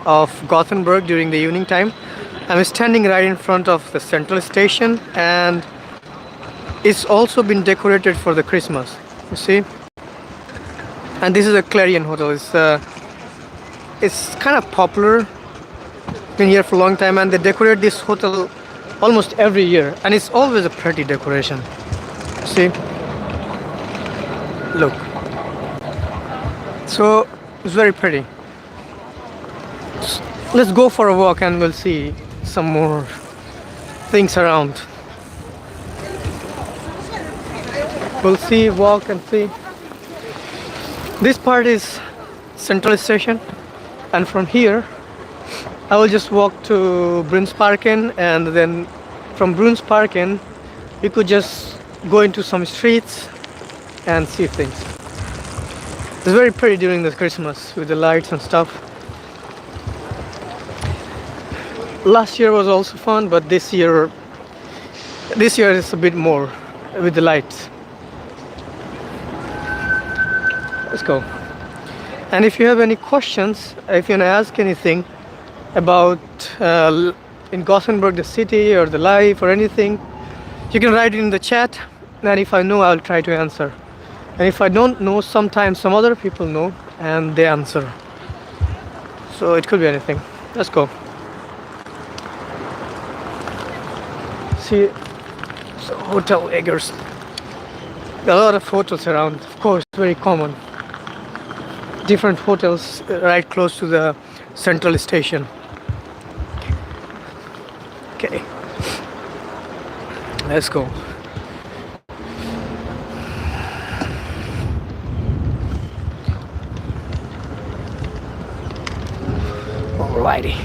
of Gothenburg during the evening time. I'm standing right in front of the central station, and it's also been decorated for the Christmas. You see, and this is a Clarion hotel. It's kind of popular, been here for a long time, and they decorate this hotel almost every year, and it's always a pretty decoration. See, look, so it's very pretty. Let's go for a walk and we'll see some more things around. We'll see, walk and see. This part is Central Station, and from here I will just walk to Brunnsparken, and then from Brunnsparken we could just go into some streets and see things. It's very pretty during the Christmas with the lights and stuff. Last year was also fun, but this year is a bit more with the lights. Let's go. And if you have any questions, if you want to ask anything about in Gothenburg, the city or the life or anything, you can write it in the chat, and if I know, I'll try to answer. And if I don't know, sometimes some other people know and they answer. So it could be anything. Let's go. See, so hotel Eggers. There are a lot of hotels around, of course, very common. Different hotels right close to the central station. Okay, let's go. Alrighty.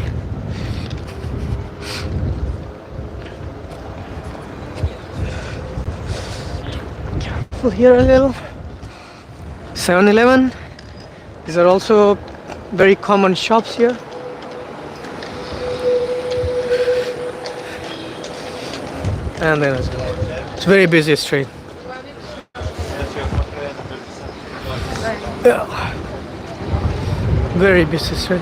Careful here a little. 7-Eleven. These are also very common shops here. And then it's very busy street. Yeah. Very busy street.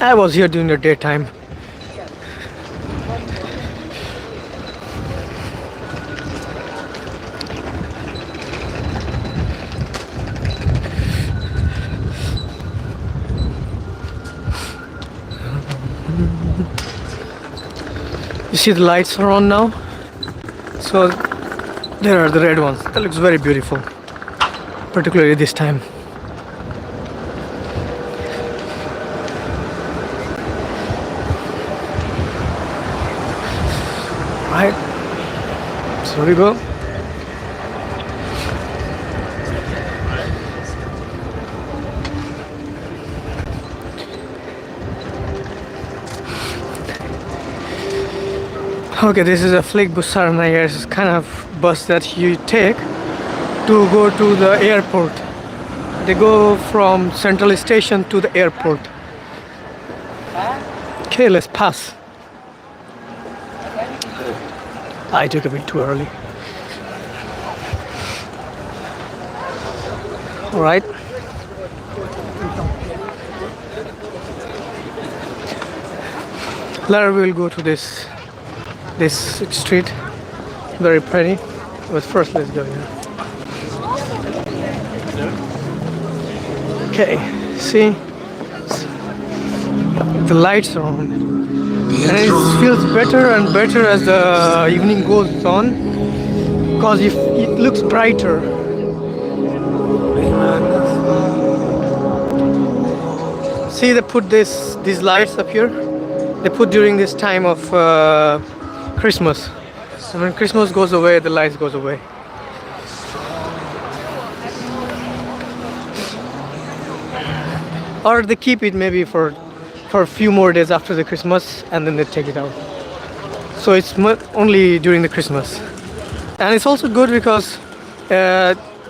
I was here during the daytime. You see the lights are on now, so there are the red ones. That looks very beautiful, particularly this time. Right, so we go. Okay, this is a Flygbussarna here. It's kind of bus that you take to go to the airport. They go from central station to the airport. Okay, let's pass. I took a bit too early. All right. Later we'll go to this street, very pretty, but first let's go here. Okay, see, the lights are on, and it feels better and better as the evening goes on, because it looks brighter. See, they put these lights up here. They put during this time of Christmas. And when Christmas goes away, the lights goes away. Or they keep it maybe for a few more days after the Christmas, and then they take it out. So it's only during the Christmas. And it's also good because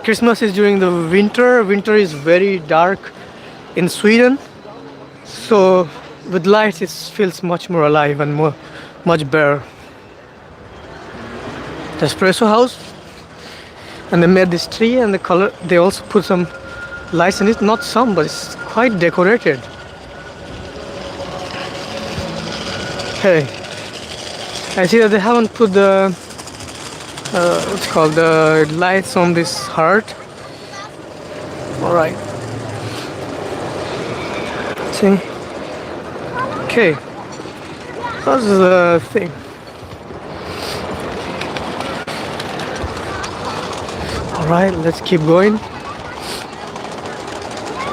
Christmas is during the winter. Winter is very dark in Sweden. So with lights it feels much more alive and much better. espresso house, and they made this tree and the color. They also put some lights in it. Not some, but it's quite decorated. Hey, I see that they haven't put the what's it called, the lights on this heart. All right. See. Okay. That's the thing. All right, let's keep going.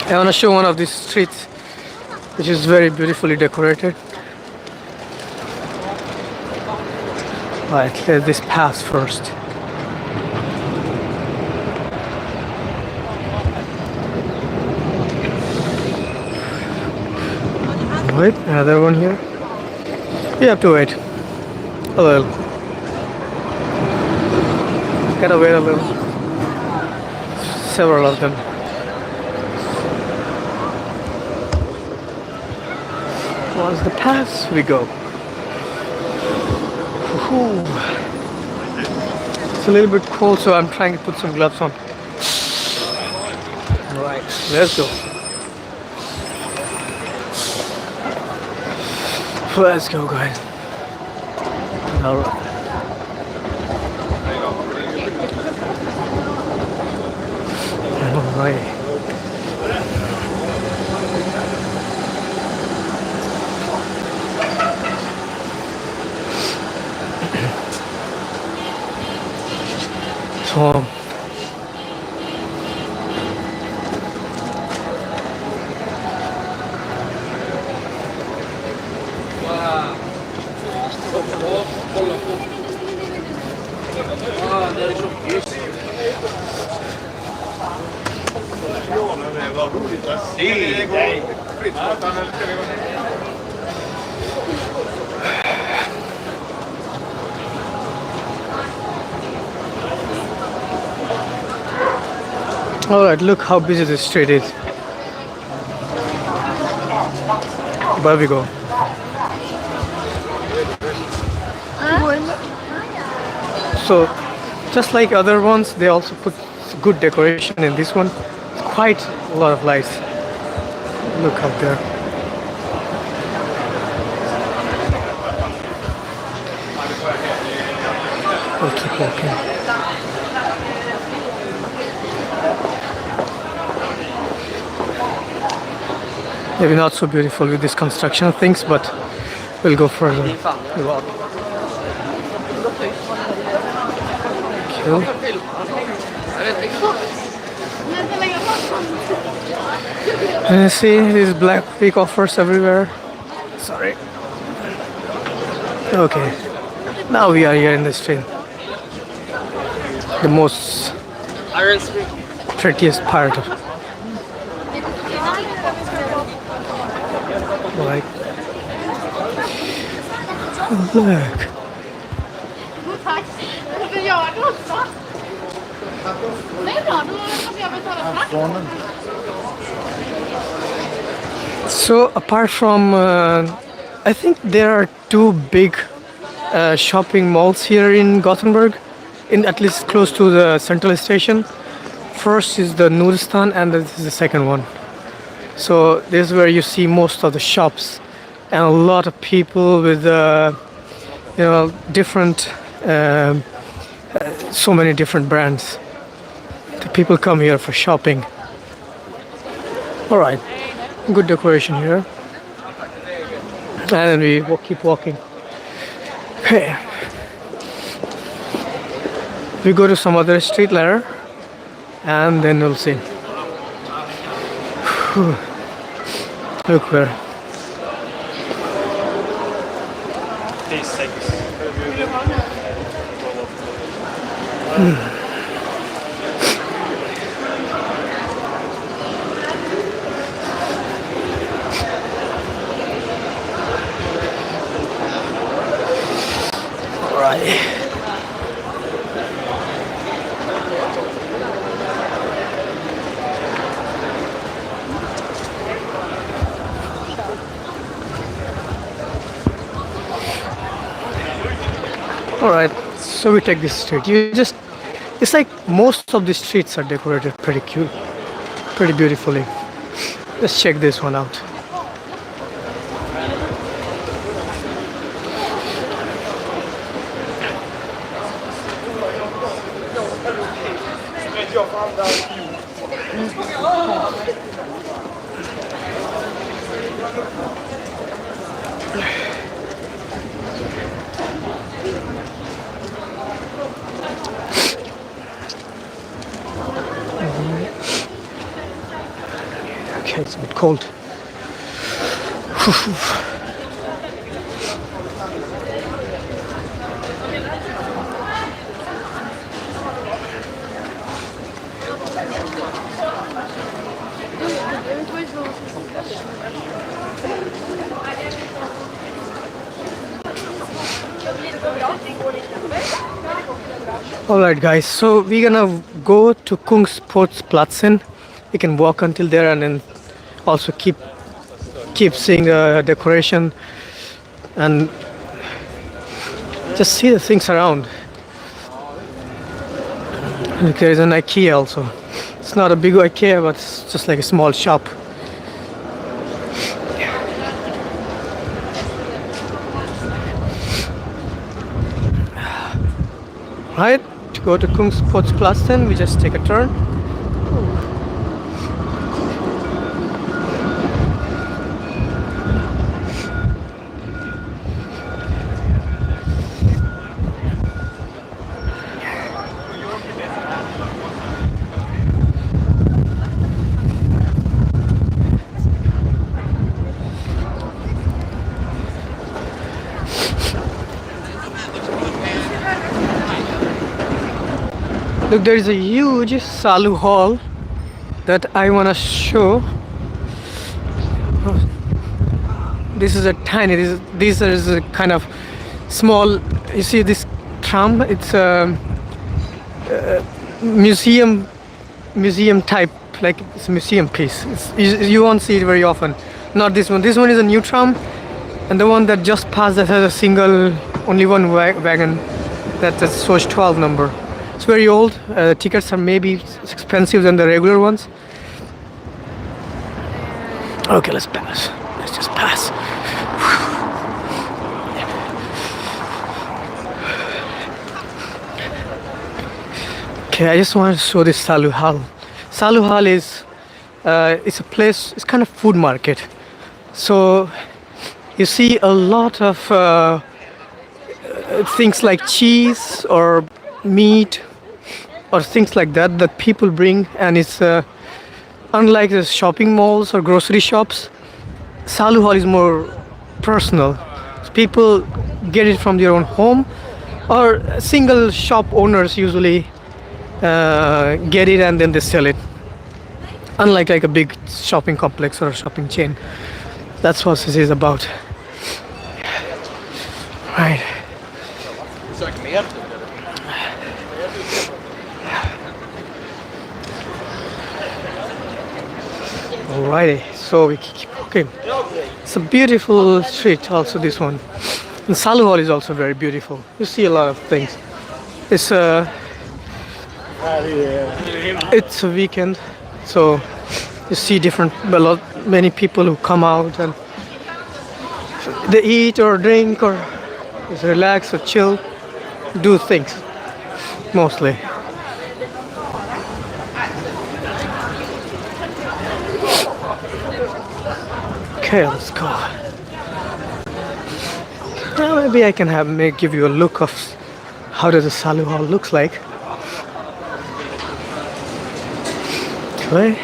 I want to show one of these streets, which is very beautifully decorated. Right, let this pass first. Wait, another one here. You have to wait a little. Gotta wait a little. Several of them. Towards the pass we go. Ooh. It's a little bit cold, so I'm trying to put some gloves on. Alright, let's go. Let's go, guys. Alright. Alright. So alright, look how busy this street is. Where we go. So, just like other ones, they also put good decoration in this one. It's quite a lot of lights. Look up there. We'll keep walking. Maybe not so beautiful with this construction things, but we'll go further. We'll walk. Okay. And you see these black pig offers everywhere. Sorry. Okay. Now we are here in the street. The most prettiest part of it. Right. Oh, look. So apart from, I think there are two big shopping malls here in Gothenburg, in at least close to the central station. First is the Nordstrand, and this is the second one. So this is where you see most of the shops, and a lot of people with different so many different brands. The people come here for shopping. All right, good decoration here, and then we keep walking. Okay, we go to some other street later, and then we'll see. Whew. Look where. All right. All right, So we take this street. It's like most of the streets are decorated pretty cute, pretty beautifully. Let's check this one out. Okay, it's a bit cold. Alright guys, so we're gonna go to Kungsportsplatsen. We can walk until there and then also keep seeing the decoration and just see the things around. Look, there is an IKEA also. It's not a big IKEA, but it's just like a small shop. Right, to go to Kungsportsplatsen, we just take a turn. Look, there is a huge Salu hall that I want to show. This is a tiny, this is a kind of small, you see this tram, it's a museum type, like it's a museum piece. You won't see it very often. Not this one. This one is a new tram, and the one that just passed that has a single, only one wagon that shows 12 number. It's very old. Tickets are maybe expensive than the regular ones. Okay, let's pass. Let's just pass. Okay, I just want to show this Salu Hall. Salu Hall is it's a place. It's kind of food market. So you see a lot of things like cheese or meat or things like that people bring, and it's unlike the shopping malls or grocery shops. Salu Hall is more personal. People get it from their own home, or single shop owners usually get it and then they sell it. Unlike like a big shopping complex or a shopping chain. That's what this is about. Right. Alrighty, so we keep walking. It's a beautiful street, also this one. And Salu Hall is also very beautiful. You see a lot of things. It's a weekend, so you see many people who come out and they eat or drink or just relax or chill, do things mostly. Okay, let's go. Now maybe I can give you a look of how does the Salu Hall looks like. Okay.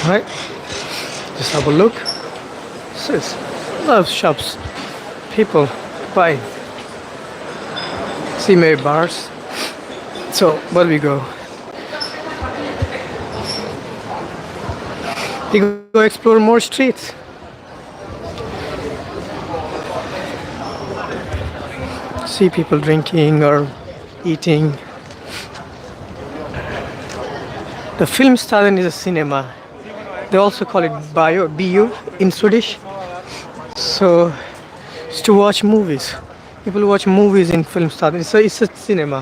Right. Just have a look. So it's a lot of shops. People buy. See maybe bars. So where do we go? We go explore more streets. See people drinking or eating. The Filmstaden is a cinema. They also call it bio in Swedish. So it's to watch movies. People watch movies in film stars. It's a cinema.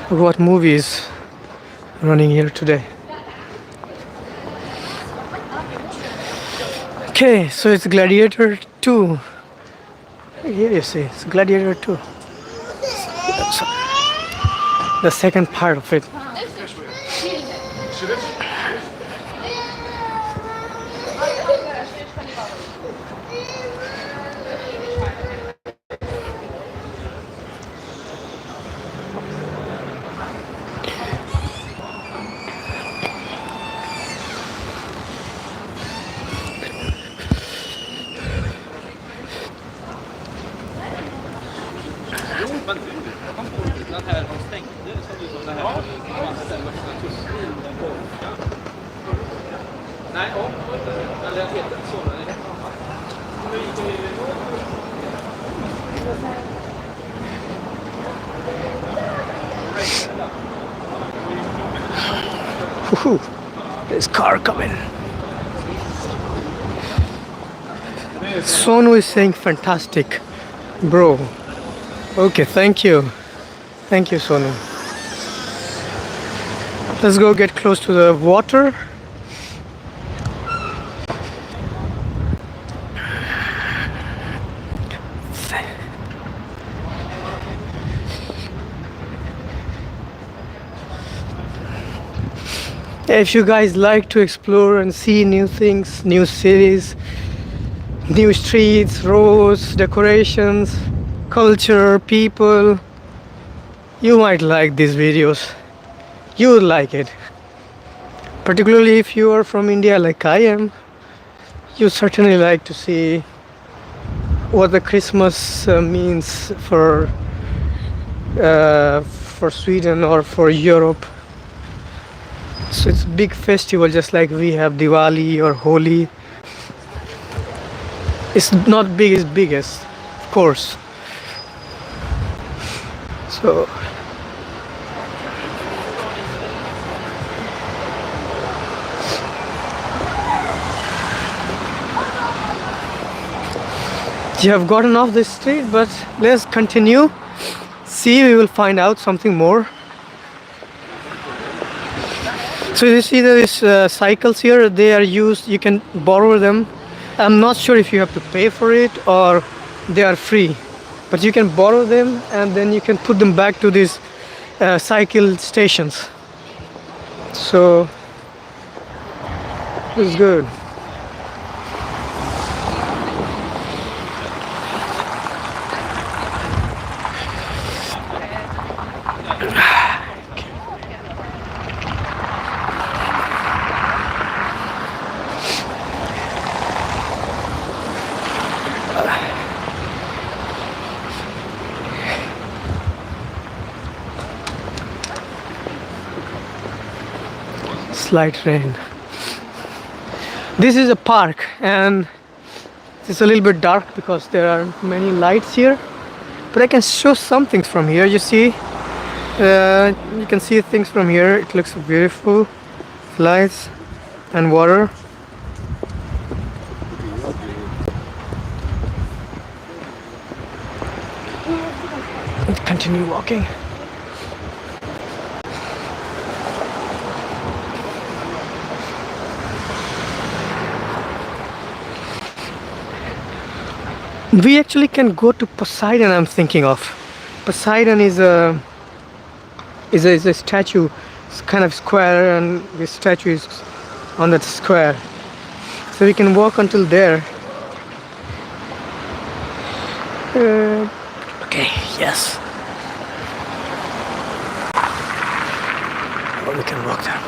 What movies running here today? Okay, so it's Gladiator 2. Here you see, it's Gladiator 2. So, the second part of it. Woohoo! There's car coming. Sonu is saying fantastic, bro. Okay, thank you. Thank you, Sonu. Let's go get close to the water. If you guys like to explore and see new things, new cities, new streets, roads, decorations, culture, people, you might like these videos. You would like it. Particularly if you are from India like I am, you certainly like to see what the Christmas means for Sweden or for Europe. So it's a big festival, just like we have Diwali or Holi. It's not big as biggest, of course. So you have gotten off the street, but let's continue. See, we will find out something more. So you see that these cycles here, they are used, you can borrow them. I'm not sure if you have to pay for it or they are free, but you can borrow them and then you can put them back to these cycle stations. So it's good. Slight rain. This is a park and it's a little bit dark because there are many lights here, but I can show some things from here. You see, you can see things from here. It looks beautiful. Lights and water. Continue walking. We actually can go to Poseidon. I'm thinking of Poseidon is a statue. It's kind of square, and this statue is on that square. So we can walk until there. Okay. Yes. Or we can walk there.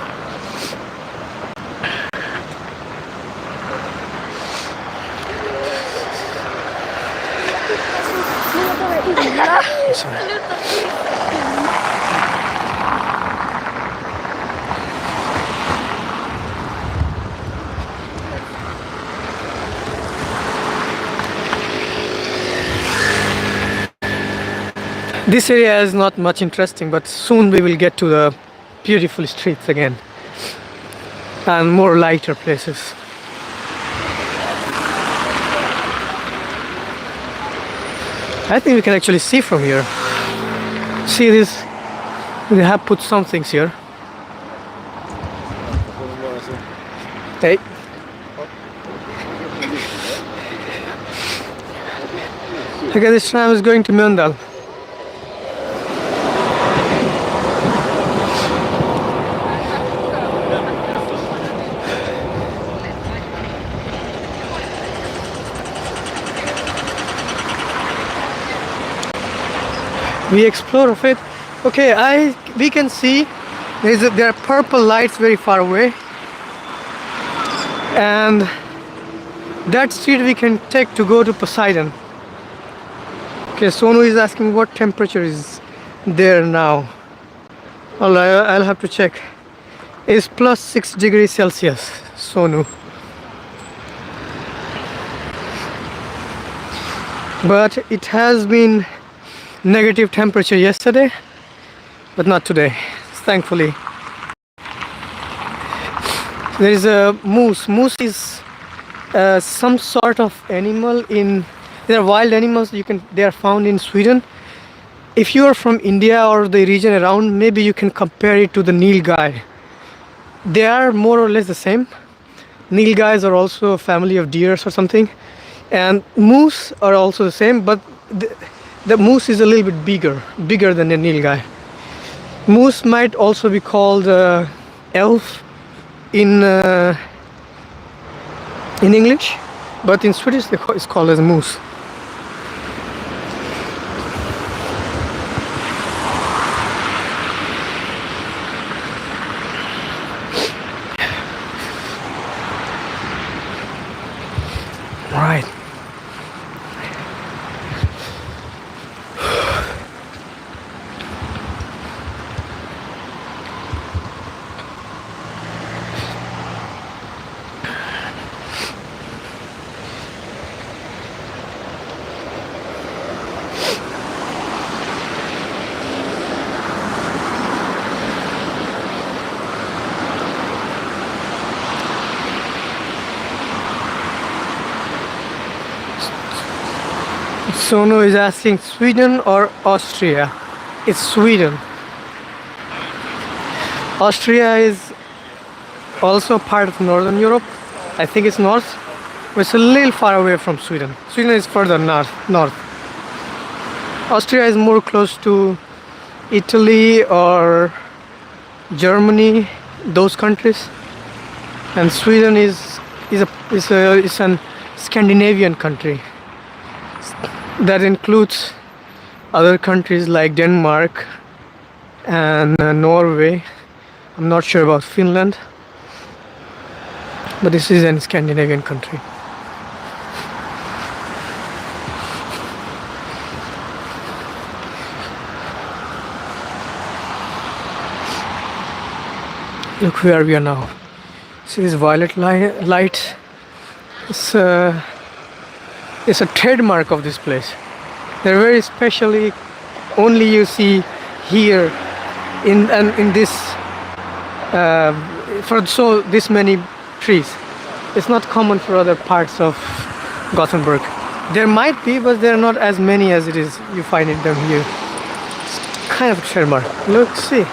This area is not much interesting, but soon we will get to the beautiful streets again and more lighter places. I think we can actually see from here. See this? They have put some things here. Hey. Okay, this tram is going to Mölndal. We explore of it. Okay, we can see there are purple lights very far away, and that street we can take to go to Poseidon. Okay, Sonu is asking what temperature is there now. I'll have to check. It's plus 6 degrees Celsius, Sonu. But it has been negative temperature yesterday, but not today, thankfully. There is a moose. Moose is some sort of animal they are wild animals. They are found in Sweden. If you are from India or the region around, maybe you can compare it to the nilgai. They are more or less the same. Nilgais are also a family of deers or something, and moose are also the same, but the moose is a little bit bigger than the nilgai. Moose might also be called elf in English, but in Swedish it's called as moose. Right. Sono is asking Sweden or Austria. It's Sweden. Austria is also part of Northern Europe. I think it's north, but it's a little far away from Sweden. Sweden is further north. Austria is more close to Italy or Germany, those countries. And Sweden is an Scandinavian country. That includes other countries like Denmark and Norway. I'm not sure about Finland, but this is a Scandinavian country. Look where we are now. See this violet light? It's a trademark of this place. They're very specially only you see here in this this many trees. It's not common for other parts of Gothenburg. There might be, but there are not as many as it is you find in them here. It's kind of a trademark. Look, see.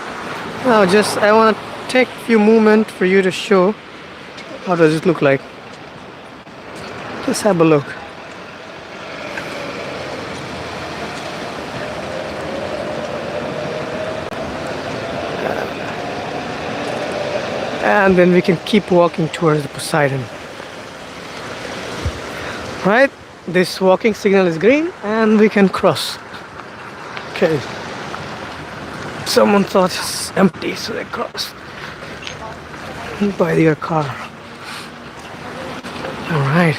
Now I want to take a few moments for you to show how does it look like. Just have a look. And then we can keep walking towards the Poseidon. Right, this walking signal is green and we can cross. Okay, someone thought it's empty, so they crossed by their car. All right,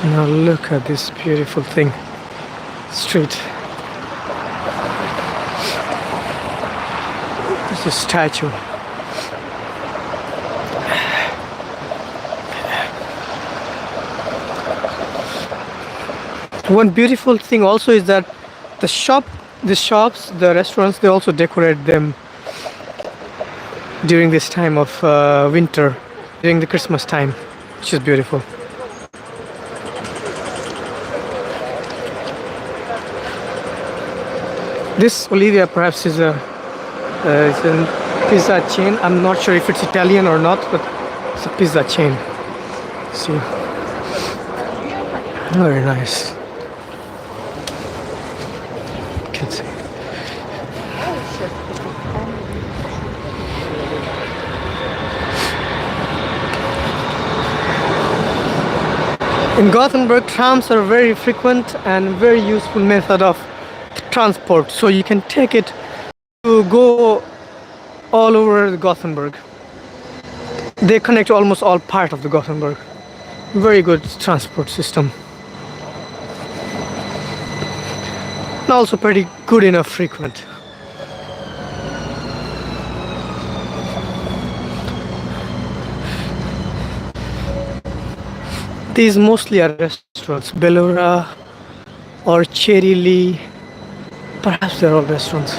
now look at this beautiful thing, street. It's a statue. One beautiful thing also is that the shops, the restaurants, they also decorate them during this time of winter, during the Christmas time, which is beautiful. This Olivia perhaps is a pizza chain. I'm not sure if it's Italian or not, but it's a pizza chain. See, very nice. You can see. In Gothenburg, trams are a very frequent and very useful method of transport. So you can take it to go all over Gothenburg. They connect almost all part of the Gothenburg. Very good transport system. And also pretty good enough frequent. These mostly are restaurants. Bellora or Cherry Lee. Perhaps they're all restaurants.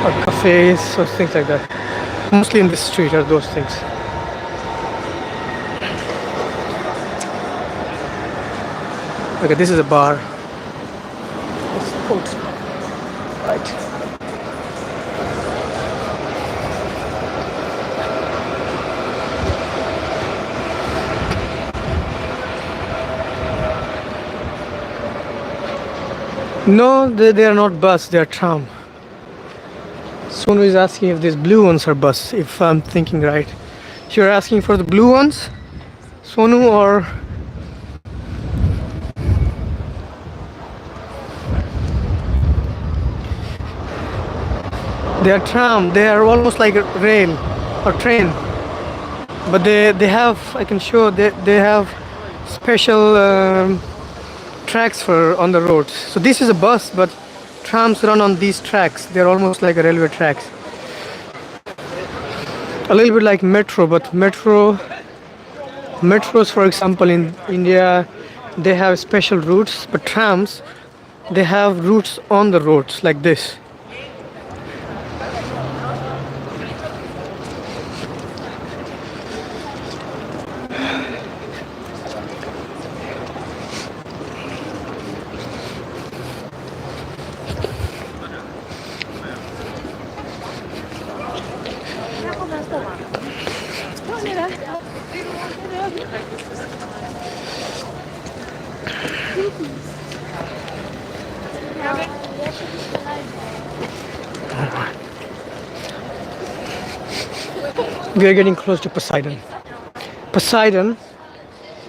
Or cafes or things like that. Mostly in the street are those things. Okay, this is a bar. It's called. Right. No, they are not bus, they are tram. Sonu is asking if these blue ones are bus, if I'm thinking right. You're asking for the blue ones, Sonu, or they are tram, they are almost like a rail or train. But they have, I can show, they have special tracks for on the roads. So this is a bus, but trams run on these tracks. They're almost like a railway tracks. A little bit like metro, but metros, for example, in India, they have special routes, but trams, they have routes on the roads like this. We are getting close to Poseidon. Poseidon,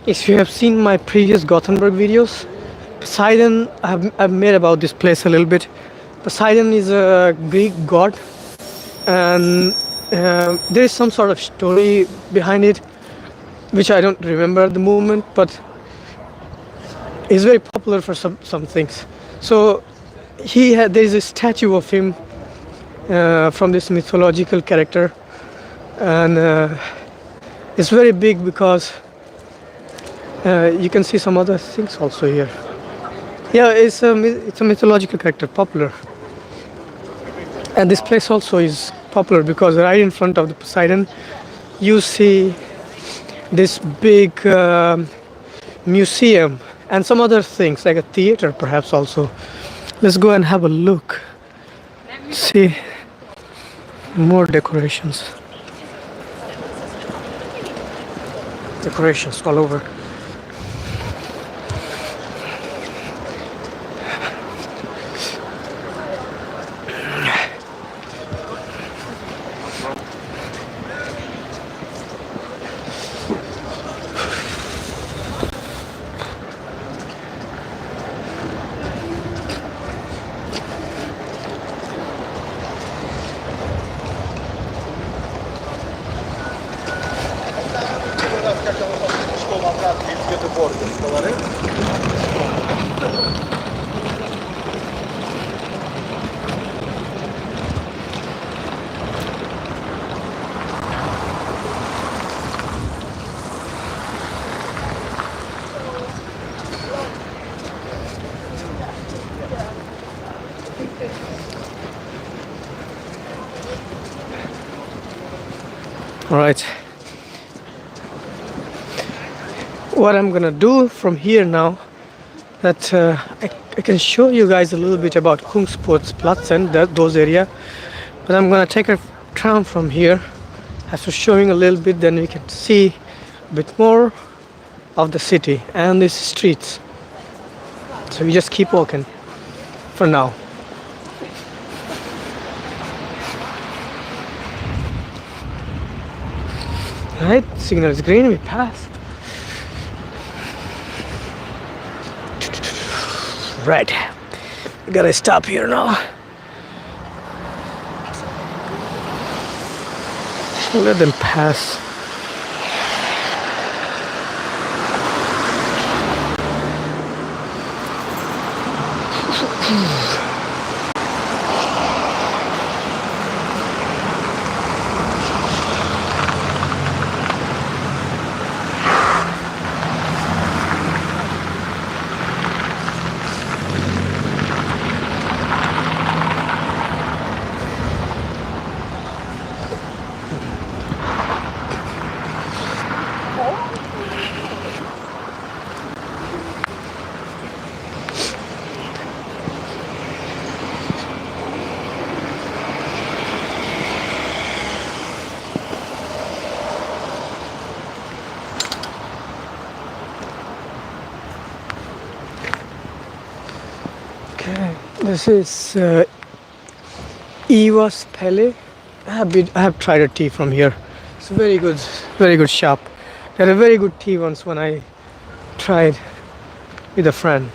if you have seen my previous Gothenburg videos, Poseidon, I've made about this place a little bit. Poseidon is a Greek god, and there is some sort of story behind it, which I don't remember at the moment, but it's very popular for some things. So there is a statue of him from this mythological character, and it's very big because you can see some other things also here. Yeah, it's a mythological character, popular. And this place also is popular because right in front of the Poseidon, you see this big museum and some other things like a theater perhaps also. Let's go and have a look. See more decorations. Decorations all over. All right. What I'm gonna do from here now, that I I can show you guys a little bit about Kungsportsplatsen, those area, but I'm gonna take a tram from here. After showing a little bit, then we can see a bit more of the city and these streets. So we just keep walking for now. Right, signal is green, we pass. Right, we gotta stop here now. Let them pass. Okay, this is Eva's Pele. I have tried a tea from here. It's very good shop. They had a very good tea once when I tried with a friend.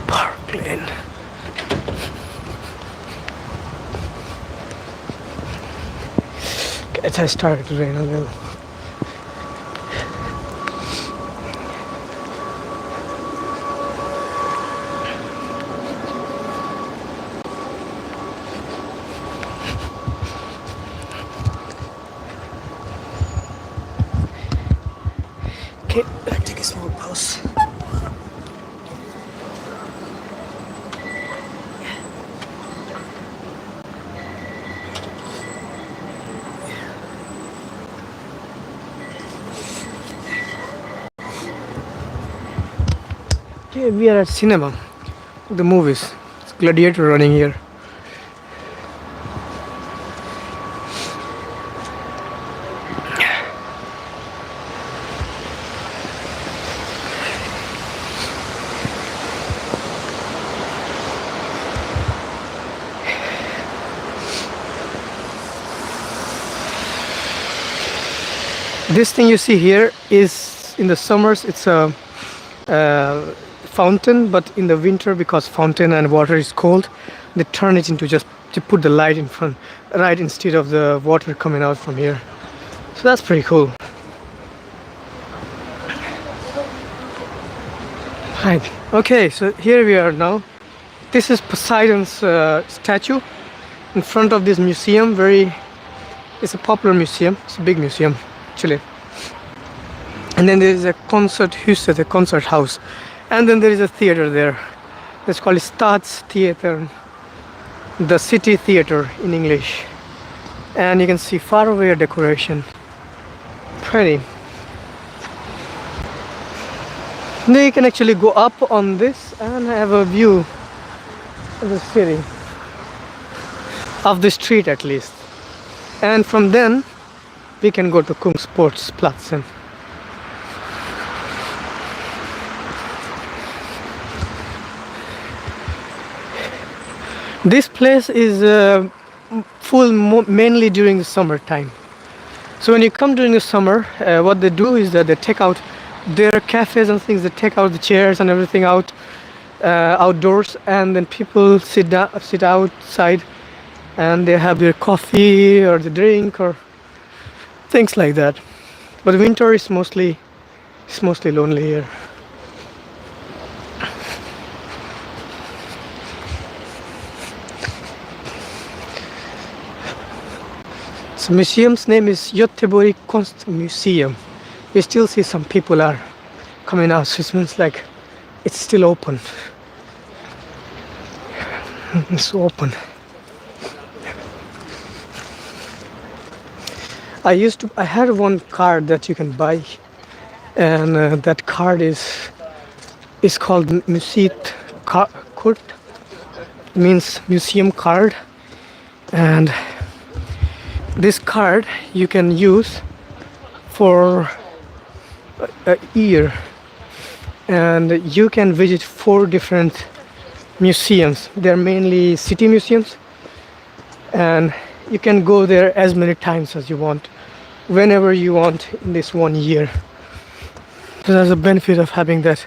Park Lane. It has started to rain a little. Okay, I'll take a small pause. Okay, we are at cinema. The movies. It's Gladiator running here. This thing you see here is in the summers it's a fountain, but in the winter, because fountain and water is cold, they turn it into just to put the light in front, right, instead of the water coming out from here. So that's pretty cool. Right. Okay, so here we are now. This is Poseidon's statue in front of this museum. It's a popular museum. It's a big museum, actually. And then there is a concerthuset, a concert house. And then there is a theater there. It's called Stadstheatern, the city theater in English. And you can see far away a decoration. Pretty. Then you can actually go up on this and have a view of the city, of the street at least. And from then we can go to Kungsportsplatsen. This place is full mainly during the summertime. So when you come during the summer, what they do is that they take out their cafes and things. They take out the chairs and everything out outdoors, and then people sit outside, and they have their coffee or the drink or things like that. But winter is mostly lonely here. So museum's name is Göteborg Konstmuseum. We still see some people are coming out, so it means like it's still open. It's open. I had one card that you can buy, and that card is called Museet Kurt, means museum card, and this card you can use for a year, and you can visit 4 different museums. They're mainly city museums, and you can go there as many times as you want, whenever you want in this one year. So there's a benefit of having that.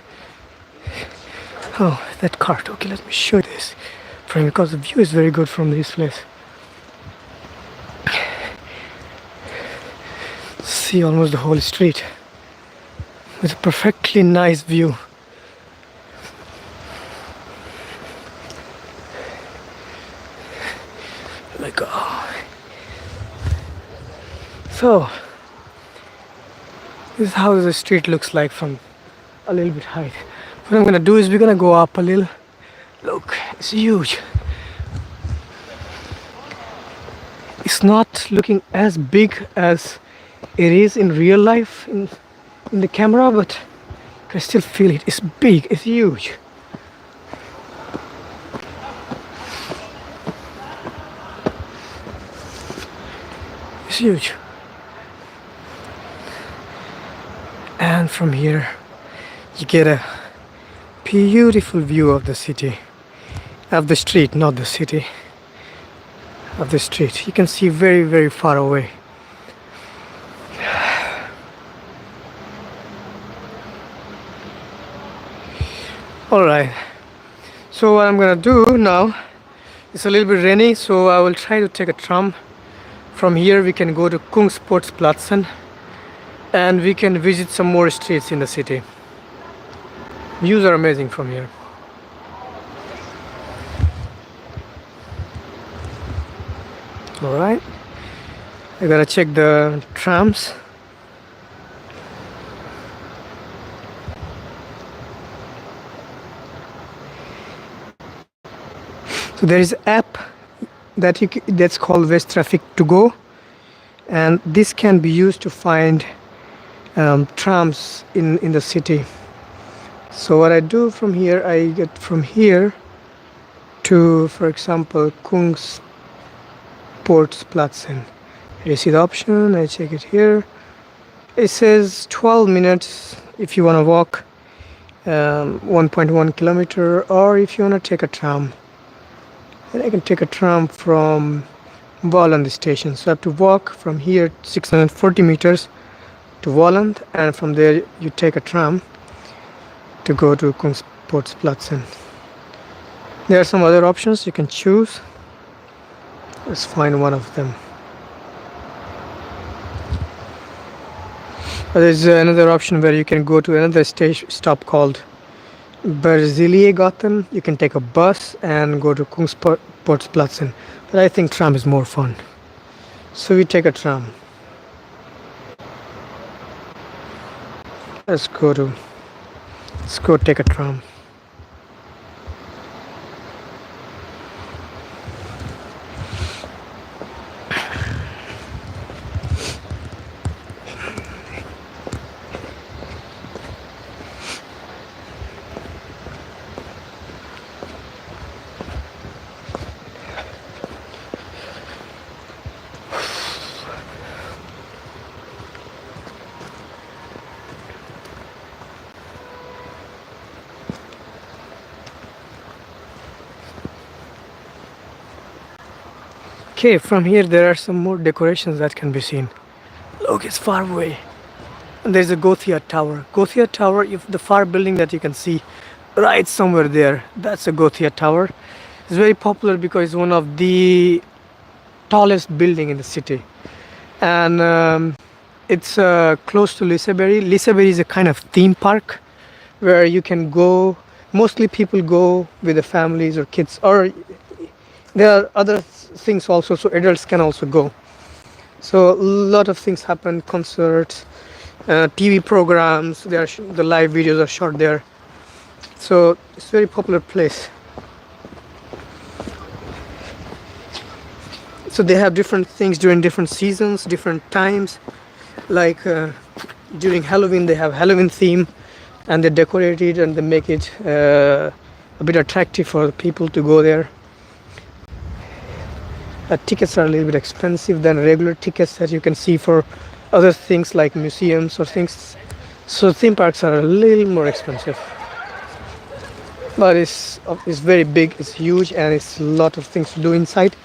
Oh, that card. Okay, let me show you this from, because the view is very good from this place. See almost the whole street with a perfectly nice view. Like, oh. So this is how the street looks like from a little bit height. What I'm gonna do is we're gonna go up a little. Look, it's huge. It's not looking as big as it is in real life in the camera, but I can still feel it. It's big, it's huge. It's huge. And from here you get a beautiful view of the city, of the street, not the city, of the street. You can see very, very far away. Alright, so what I'm gonna do now, it's a little bit rainy, so I will try to take a tram. From here we can go to Kungsportsplatsen, and we can visit some more streets in the city. Views are amazing from here. Alright, I gotta check the trams. So there is an app that that's called West Traffic to Go, and this can be used to find trams in the city. So what I do from here, I get from here to, for example, Kungsportsplatsen. You see the option, I check it here. It says 12 minutes if you want to walk 1.1 kilometer, or if you want to take a tram. And I can take a tram from Valand station. So I have to walk from here 640 meters to Valand, and from there you take a tram to go to Kungsportsplatsen. There are some other options you can choose. Let's find one of them. There's another option where you can go to another stop called Berzeliegaten. You can take a bus and go to Kungsportsplatsen, but I think tram is more fun, so we take a tram. Let's go take a tram. Okay, from here there are some more decorations that can be seen. Look, it's far away. And there's a Gothia Tower. Gothia Tower, if the far building that you can see right somewhere there, that's a Gothia Tower. It's very popular because it's one of the tallest building in the city. And it's close to Liseberg. Liseberg is a kind of theme park where you can go. Mostly people go with their families or kids, or there are other things also, so adults can also go. So a lot of things happen, concerts, TV programs, the live videos are shot there. So it's a very popular place. So they have different things during different seasons, different times. Like during Halloween, they have Halloween theme, and they decorate it and they make it a bit attractive for people to go there. Tickets are a little bit expensive than regular tickets that you can see for other things like museums or things. So theme parks are a little more expensive, but it's very big, it's huge, and it's a lot of things to do inside.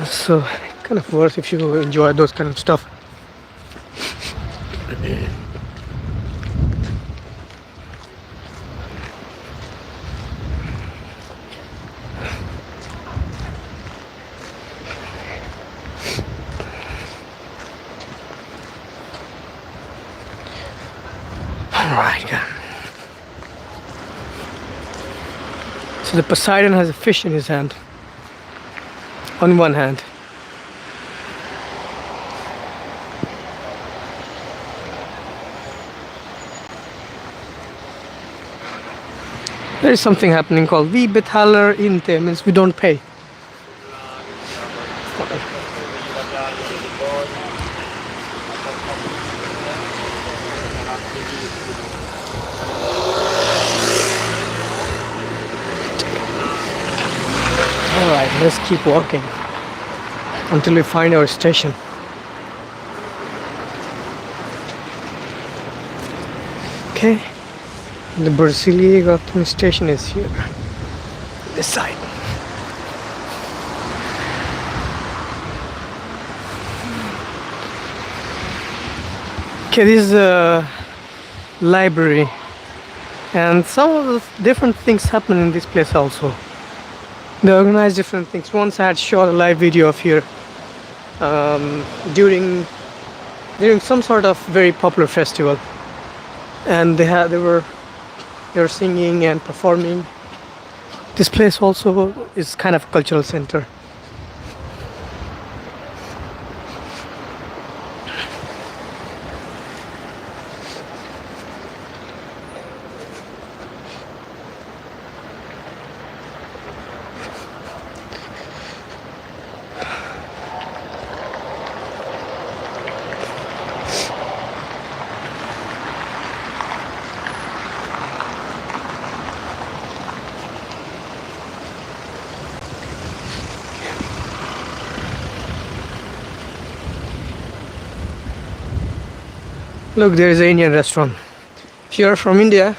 So kind of worth if you enjoy those kind of stuff. All right, yeah. So the Poseidon has a fish in his hand, on one hand. There is something happening called Vi betalar inte, means we don't pay. Alright, let's keep walking until we find our station. Okay, the Brasilia Gothenburg station is here, this side. Okay, this is a library, and some of the different things happen in this place also. They organize different things. Once I had shot a live video of here during some sort of very popular festival, and they were singing and performing. This place also is kind of a cultural center. Look, there is an Indian restaurant. If you are from India,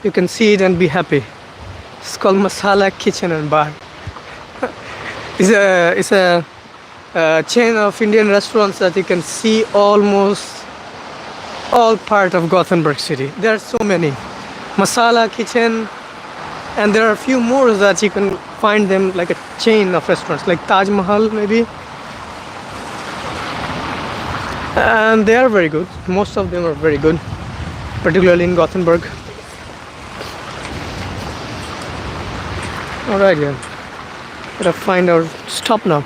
you can see it and be happy. It's called Masala Kitchen and Bar. It's a chain of Indian restaurants that you can see almost all part of Gothenburg city. There are so many. Masala Kitchen, and there are a few more that you can find them like a chain of restaurants, like Taj Mahal maybe. And they are very good. Most of them are very good, particularly in Gothenburg. Alright, yeah. Gotta find our stop now.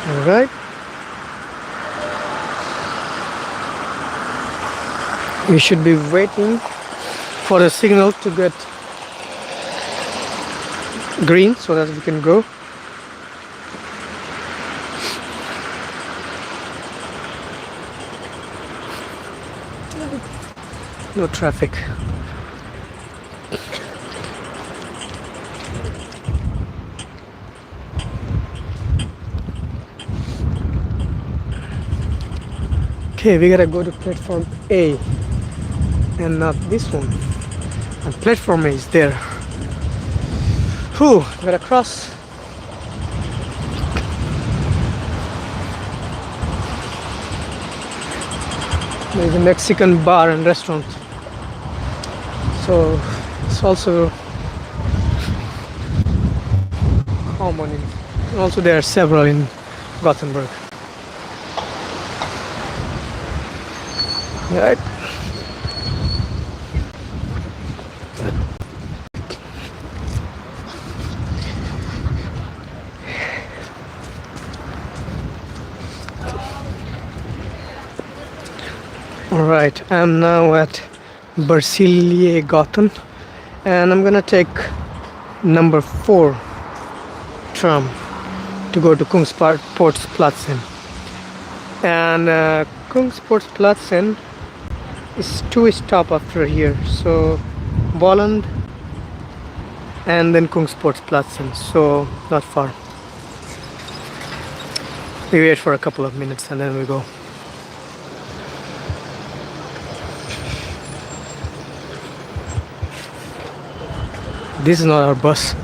Alright. We should be waiting for the signal to get green so that we can go. No traffic. Okay, we gotta go to platform A and not this one. And platform A is there. Whew, gotta cross. There's a Mexican bar and restaurant. So it's also common. Also there are several in Gothenburg. Right. Alright, I'm now at Bersilie Gotten, and I'm gonna take number 4 tram to go to Kungsportsplatsen. And Kungsportsplatsen is 2 stop after here, so Bolland and then Kungsportsplatsen, so not far. We wait for a couple of minutes and then we go. This is not our bus.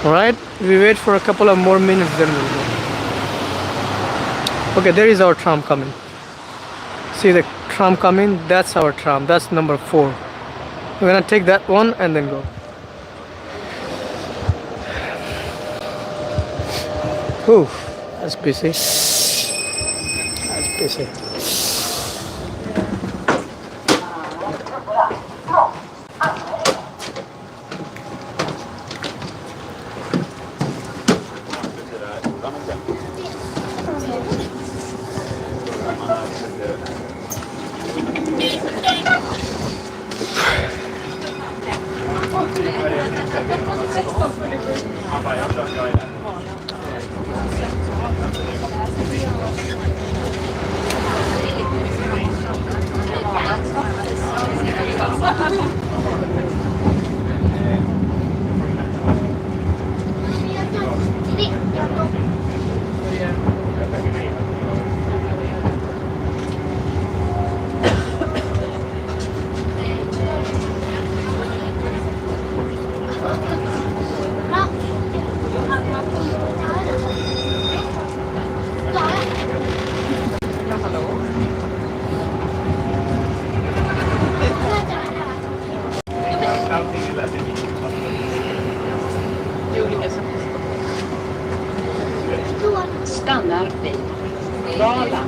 Alright, we wait for a couple of more minutes, then we'll go. Okay, there is our tram coming. See the tram coming? That's our tram. That's number 4. We're gonna take that one and then go. Whew, that's busy. That's busy. Stannar vid Dala.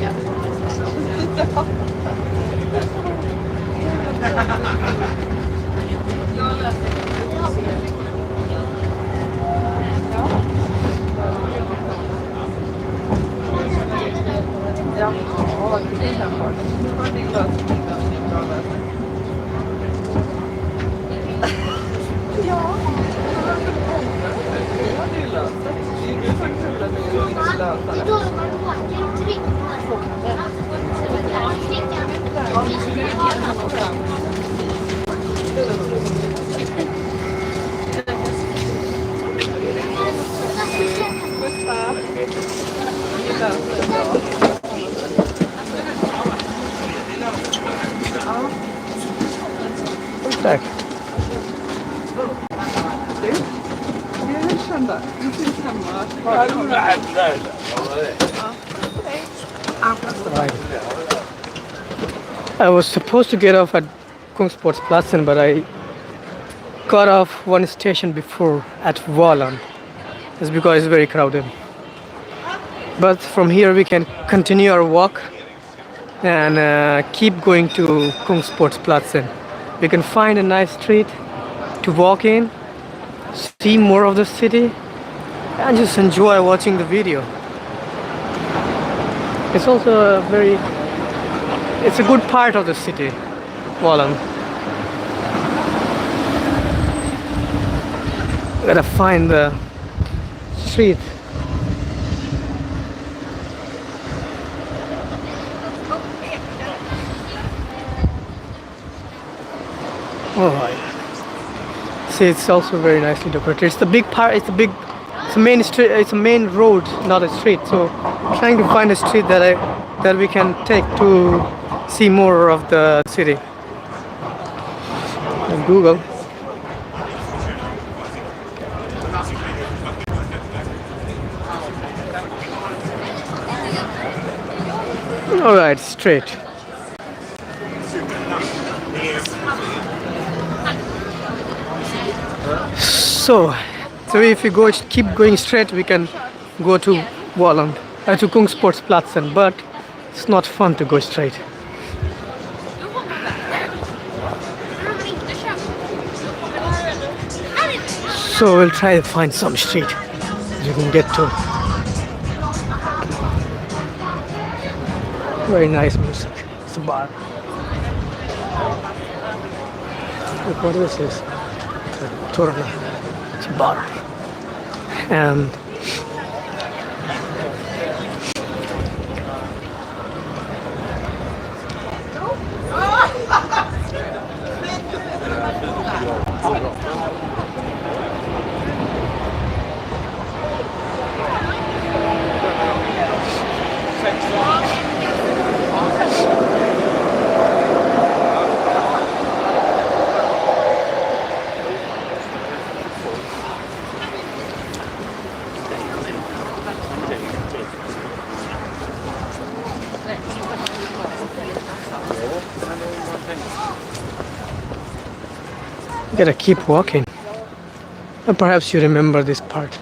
Ja. Tack. I was supposed to get off at Kungsportsplatsen, but I got off one station before at Valand. It's because it's very crowded. But from here we can continue our walk and keep going to Kungsportsplatsen. We can find a nice street to walk in, see more of the city, and just enjoy watching the video. It's also it's a good part of the city, Valand. Gotta find the street. Alright. See, it's also very nicely decorated. It's the big part. It's a main street. It's a main road, not a street. So, trying to find a street that we can take to see more of the city. And Google. Alright, straight. So, So if we go keep going straight, we can go to Walland, to Kungsportsplatsen, but it's not fun to go straight. So we'll try to find some street that you can get to. Very nice music. It's a bar. Look what this is. It's a Torna. It's a bar. And gotta keep walking. And perhaps you remember this part.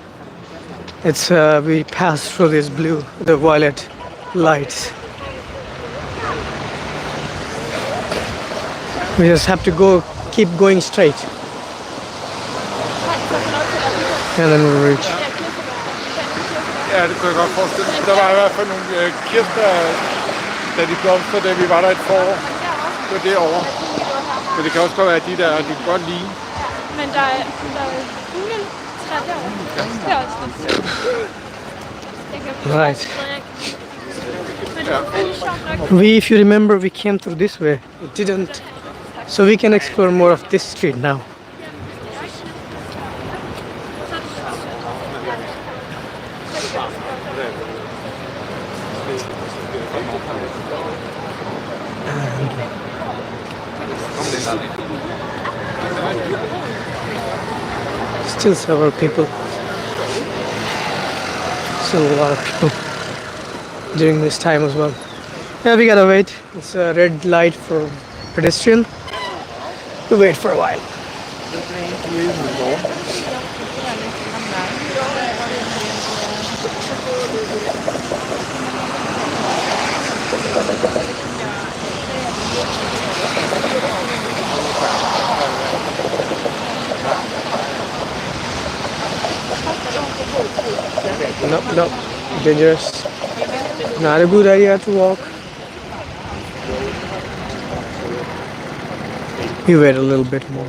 It's we pass through this blue, the violet lights. We just have to go, keep going straight, and then we'll reach. Ja, det kunne jeg godt forestille mig. Der var i hvert fald nogle kirsebær, da de blomster, da vi var der et forår. Det var derovre. Men det kan også godt være, at de der, de kan godt lide. Men der er juletræ derovre. Det er også lidt sjovt. Right. If you remember, we came through this way. It didn't. So we can explore more of this street now. Still several people. Still a lot of people during this time as well. Yeah, we gotta wait. It's a red light for pedestrian. We wait for a while. Nope, dangerous. Not a good idea to walk. We wait a little bit more.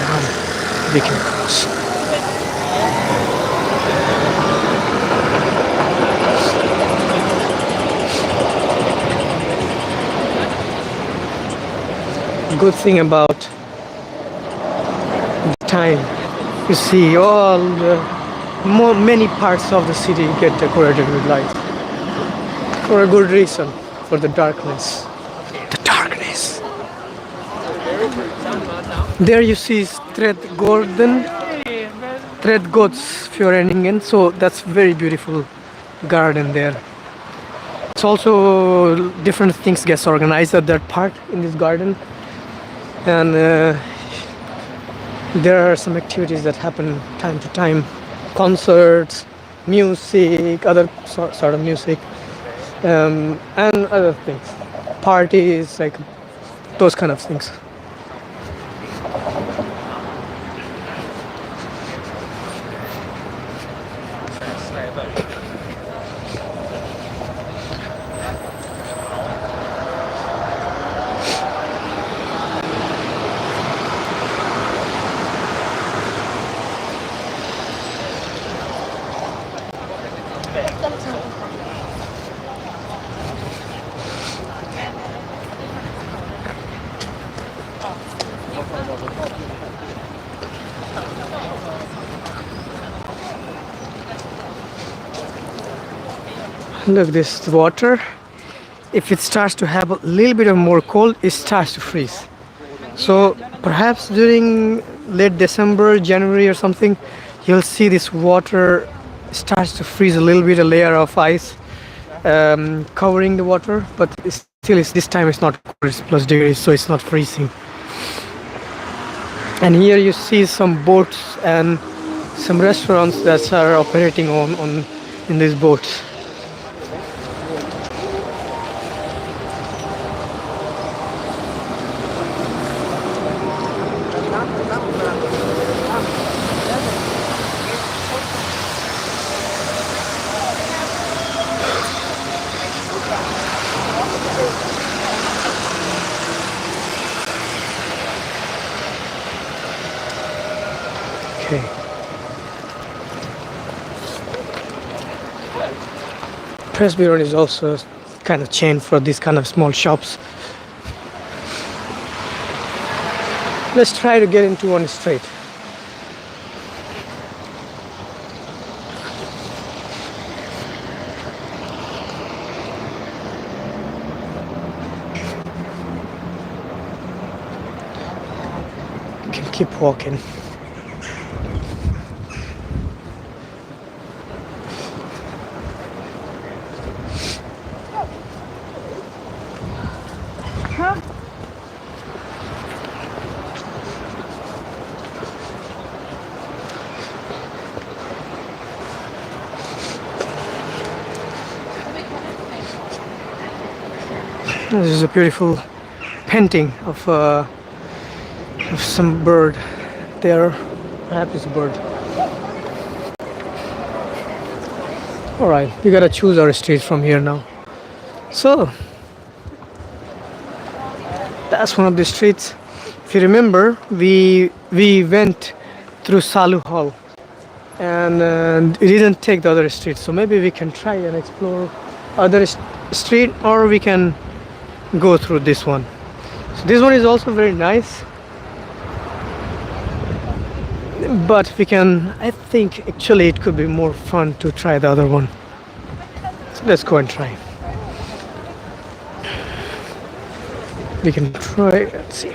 Now we can cross. Good thing about the time, you see all the many parts of the city get decorated with lights for a good reason, for the darkness. The darkness. There you see Trädgårdsföreningen, so that's very beautiful garden there. It's also different things gets organized at that part in this garden. And there are some activities that happen time to time, concerts, music, other sort of music, and other things, parties, like those kind of things. Look, this water, if it starts to have a little bit of more cold, it starts to freeze. So perhaps during late December, January or something, you'll see this water starts to freeze a little bit, a layer of ice covering the water, but it's still it's this time it's not cold, it's plus degrees, so it's not freezing. And here you see some boats and some restaurants that are operating on in these boats. Okay. Presbyterian is also kind of chain for these kind of small shops. Let's try to get into one straight. You can keep walking. This is a beautiful painting of some bird there. Perhaps it's a bird. Alright, we gotta choose our street from here now. So, that's one of the streets. If you remember, we went through Salu Hall and we didn't take the other street. So maybe we can try and explore other street, or we can go through this one. So this one is also very nice, but we can, I think actually it could be more fun to try the other one. So let's go and try. We can try, let's see.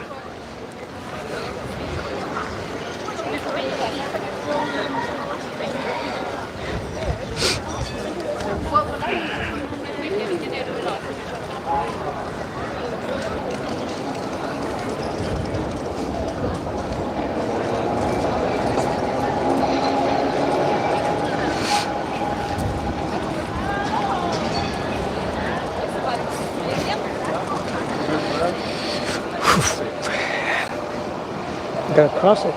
Gotta cross it.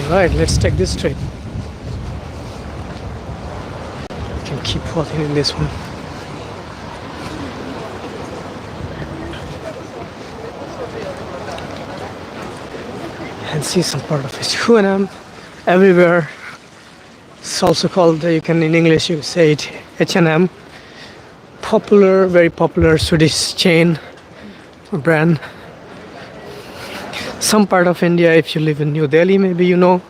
Alright, let's take this straight. We can keep walking in this one. And see some part of H&M everywhere. It's also called, you can in English you say it H&M. Popular, very popular Swedish chain or brand. Some part of India, if you live in New Delhi, maybe you know,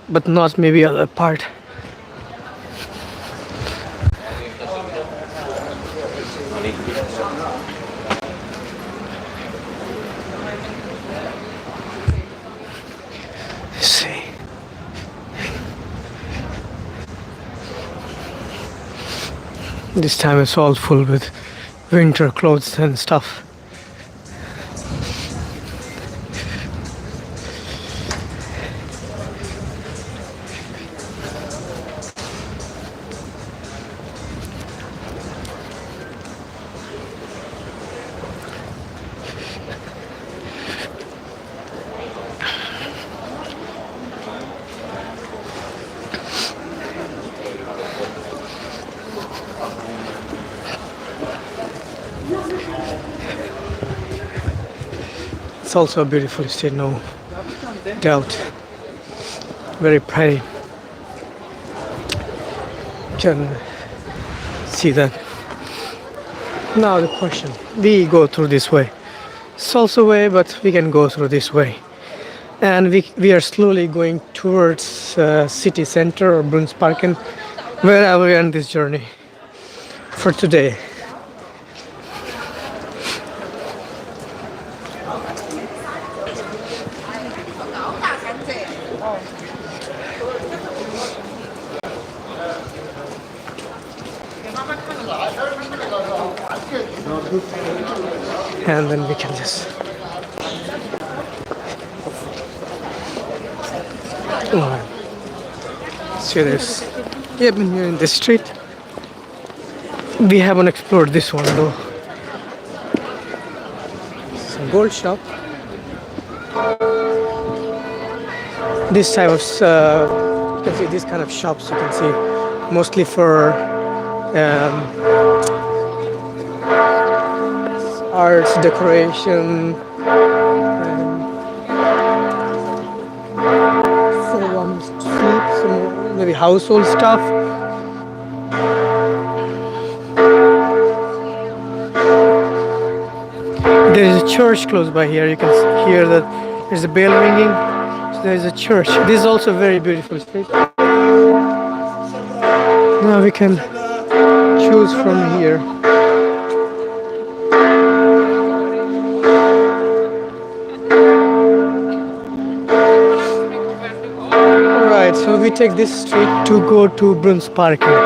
but not maybe other part. See. This time it's all full with winter clothes and stuff. It's also a beautiful state, no doubt. Very pretty. You can see that. Now the question, we go through this way. It's also a way, but we can go through this way. And we are slowly going towards city center or Brunnsparken, where I will end this journey. for today. And then we can just see this. We have been here in this street. We haven't explored this one though. Some gold shop. This type of you can see these kind of shops. You can see mostly for arts, decoration, some maybe household stuff. There is a church close by here. You can hear that there's a bell ringing. So there is a church. This is also a very beautiful street. Now we can choose from here. Alright, so we take this street to go to Bruns Parking.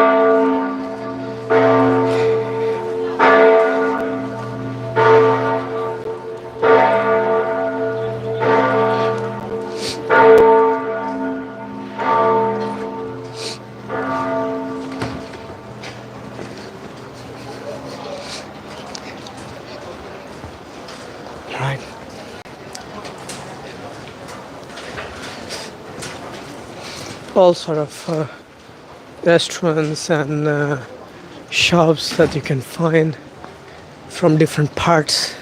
Right. All sort of restaurants and shops that you can find from different parts.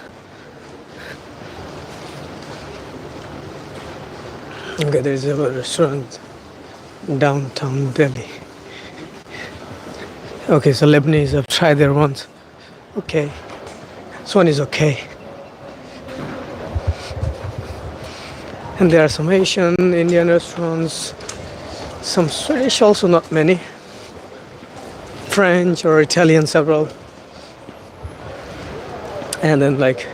Okay, there's a restaurant downtown Delhi. Okay, so Lebanese, I've tried there once. Okay, this one is okay. And there are some Asian, Indian restaurants, some Swedish, also not many, French or Italian several, and then like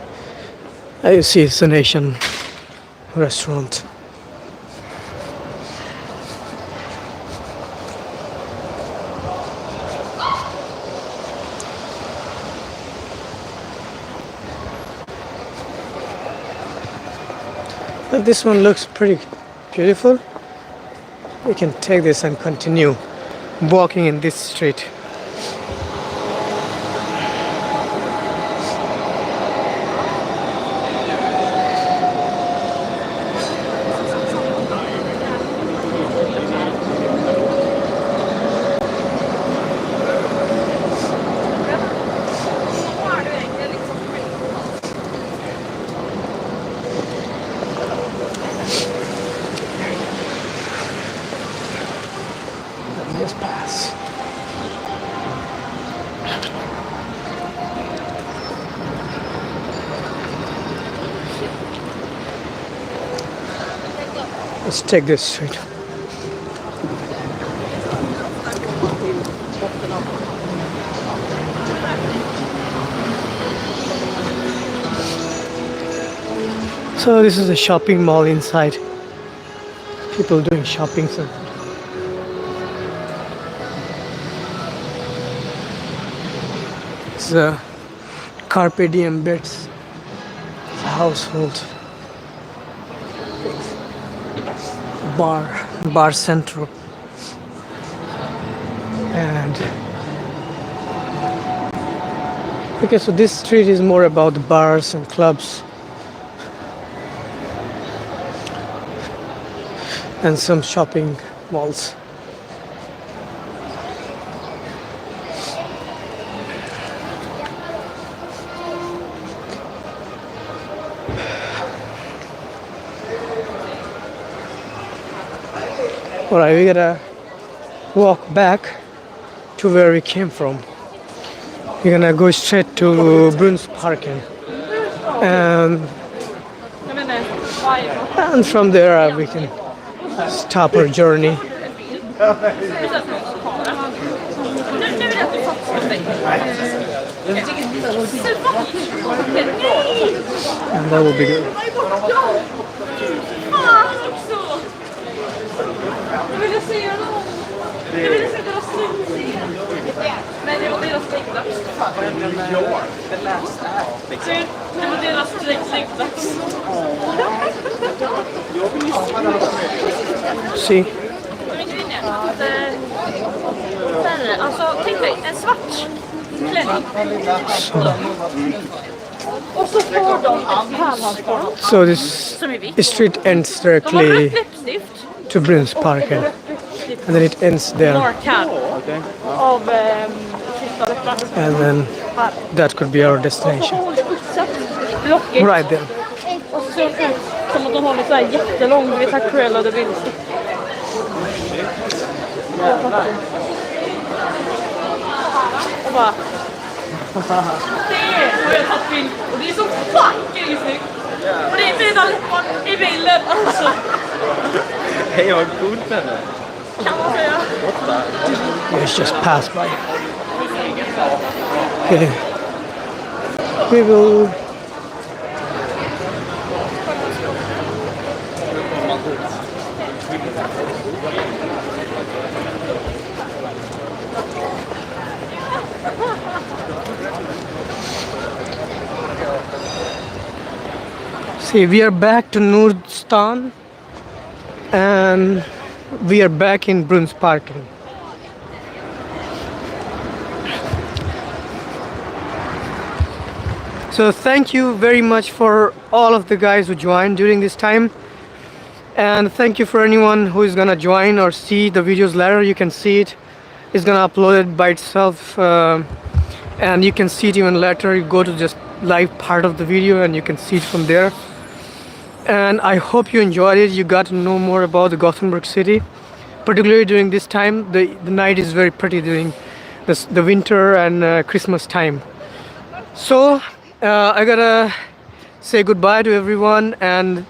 you see it's an Asian restaurant. But this one looks pretty beautiful. We can take this and continue walking in this street. Let's pass. Let's take this street. So this is a shopping mall inside. People doing shopping. So it's a Carpe Diem bits. It's a household bar central, and okay, so this street is more about bars and clubs and some shopping malls. Alright, we gotta walk back to where we came from. We're gonna go straight to Bruns Parking, and from there we can stop our journey. And that will be good. Fan också! Jag ville se dem. Jag ville se deras släktmusik. Men det var deras släktdags. Det var deras släktdags. See? Alltså, tänk dig, en svart klänning. Och så får de ett pärlhalsband So this som är vitt. street ends De har directly rött läppstift. to Brunnsparken, and then it ends there, Markad av sista läppar. and then that could be our destination. Blockigt. Right there. Och så ser det ut som att de håller så här jättelång, du vet här crullade bilder. Och bara... Det har jag tagit bild och det är så fucking snyggt. Och det är mina läppar i bilden alltså. Hej, vad coolt med det. Kan man säga. Let's just pass by. Okay. We will. See, we are back to Nordstan, and we are back in Brunnsparken. So thank you very much for all of the guys who joined during this time, and thank you for anyone who is gonna join or see the videos later. You can see it. It's gonna upload it by itself, and you can see it even later. You go to just live part of the video and you can see it from there. And I hope you enjoyed it. You got to know more about the Gothenburg city, particularly during this time. The night is very pretty during the winter and Christmas time. So I gotta say goodbye to everyone, and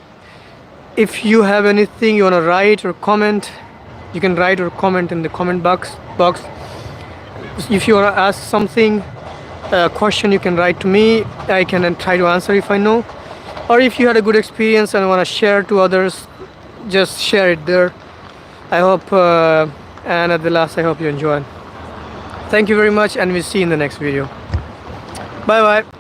if you have anything you want to write or comment, you can write or comment in the comment box. If you want to ask something, a question, you can write to me. I can try to answer if I know. Or if you had a good experience and want to share to others, just share it there. I hope, and at the last, I hope you enjoyed. Thank you very much, and we'll see you in the next video. Bye bye.